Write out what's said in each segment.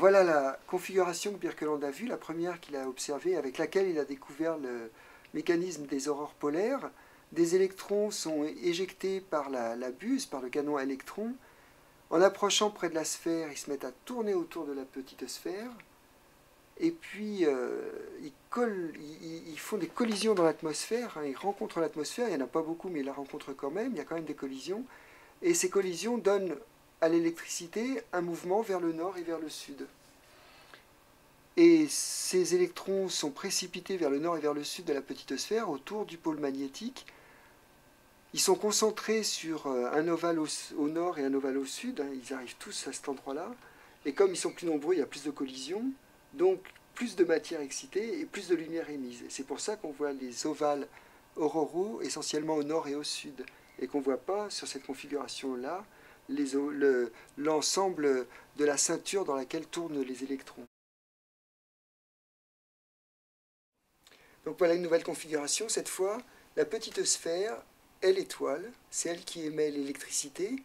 voilà la configuration que Birkeland a vue, la première qu'il a observée, avec laquelle il a découvert le mécanisme des aurores polaires. Des électrons sont éjectés par la buse, par le canon à électrons. En approchant près de la sphère, ils se mettent à tourner autour de la petite sphère. Et puis, ils font des collisions dans l'atmosphère. Ils rencontrent l'atmosphère, il n'y en a pas beaucoup, mais ils la rencontrent quand même. Il y a quand même des collisions. Et ces collisions donnent à l'électricité un mouvement vers le nord et vers le sud. Et ces électrons sont précipités vers le nord et vers le sud de la petite sphère, autour du pôle magnétique. Ils sont concentrés sur un ovale au nord et un ovale au sud. Ils arrivent tous à cet endroit-là. Et comme ils sont plus nombreux, il y a plus de collisions. Donc plus de matière excitée et plus de lumière émise. C'est pour ça qu'on voit les ovales auroraux essentiellement au nord et au sud. Et qu'on ne voit pas sur cette configuration-là l'ensemble de la ceinture dans laquelle tournent les électrons. Donc voilà une nouvelle configuration. Cette fois, la petite sphère est l'étoile. C'est elle qui émet l'électricité.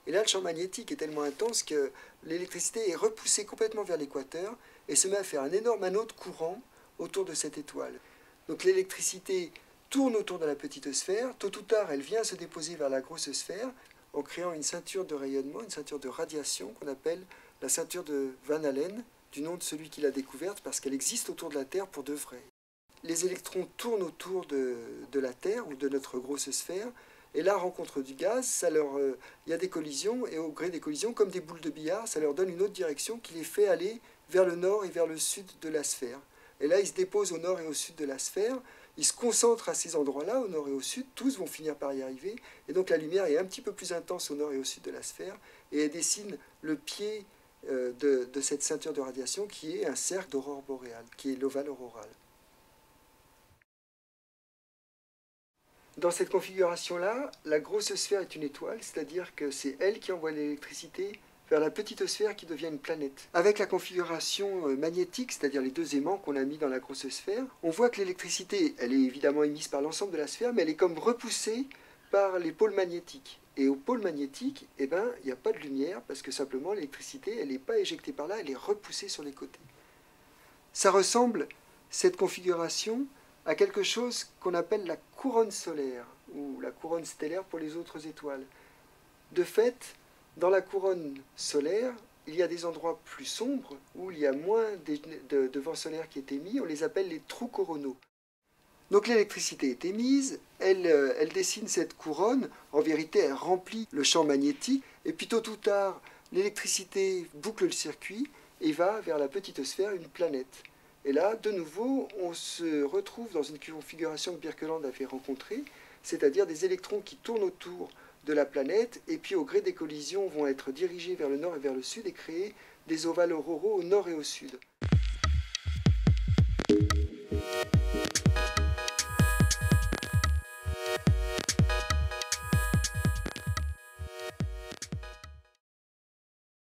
Et là, le champ magnétique est tellement intense que l'électricité est repoussée complètement vers l'équateur et se met à faire un énorme anneau de courant autour de cette étoile. Donc l'électricité tourne autour de la petite sphère. Tôt ou tard, elle vient se déposer vers la grosse sphère en créant une ceinture de rayonnement, une ceinture de radiation qu'on appelle la ceinture de Van Allen, du nom de celui qui l'a découverte parce qu'elle existe autour de la Terre pour de vrai. Les électrons tournent autour de la Terre ou de notre grosse sphère. Et là, rencontre du gaz, il y a des collisions, et au gré des collisions, comme des boules de billard, ça leur donne une autre direction qui les fait aller vers le nord et vers le sud de la sphère. Et là, ils se déposent au nord et au sud de la sphère, ils se concentrent à ces endroits-là, au nord et au sud, tous vont finir par y arriver, et donc la lumière est un petit peu plus intense au nord et au sud de la sphère, et elle dessine le pied de cette ceinture de radiation qui est un cercle d'aurore boréale, qui est l'ovale auroral. Dans cette configuration-là, la grosse sphère est une étoile, c'est-à-dire que c'est elle qui envoie l'électricité vers la petite sphère qui devient une planète. Avec la configuration magnétique, c'est-à-dire les deux aimants qu'on a mis dans la grosse sphère, on voit que l'électricité, elle est évidemment émise par l'ensemble de la sphère, mais elle est comme repoussée par les pôles magnétiques. Et au pôle magnétique, il n'y a pas de lumière, parce que simplement l'électricité, elle n'est pas éjectée par là, elle est repoussée sur les côtés. Ça ressemble, cette configuration, à quelque chose qu'on appelle la couronne solaire, ou la couronne stellaire pour les autres étoiles. De fait, dans la couronne solaire, il y a des endroits plus sombres, où il y a moins de vent solaire qui est émis, on les appelle les trous coronaux. Donc l'électricité est émise, elle dessine cette couronne, en vérité elle remplit le champ magnétique, et puis tôt ou tard, l'électricité boucle le circuit, et va vers la petite sphère, une planète. Et là, de nouveau, on se retrouve dans une configuration que Birkeland avait rencontrée, c'est-à-dire des électrons qui tournent autour de la planète, et puis au gré des collisions vont être dirigés vers le nord et vers le sud et créer des ovales auroraux au nord et au sud.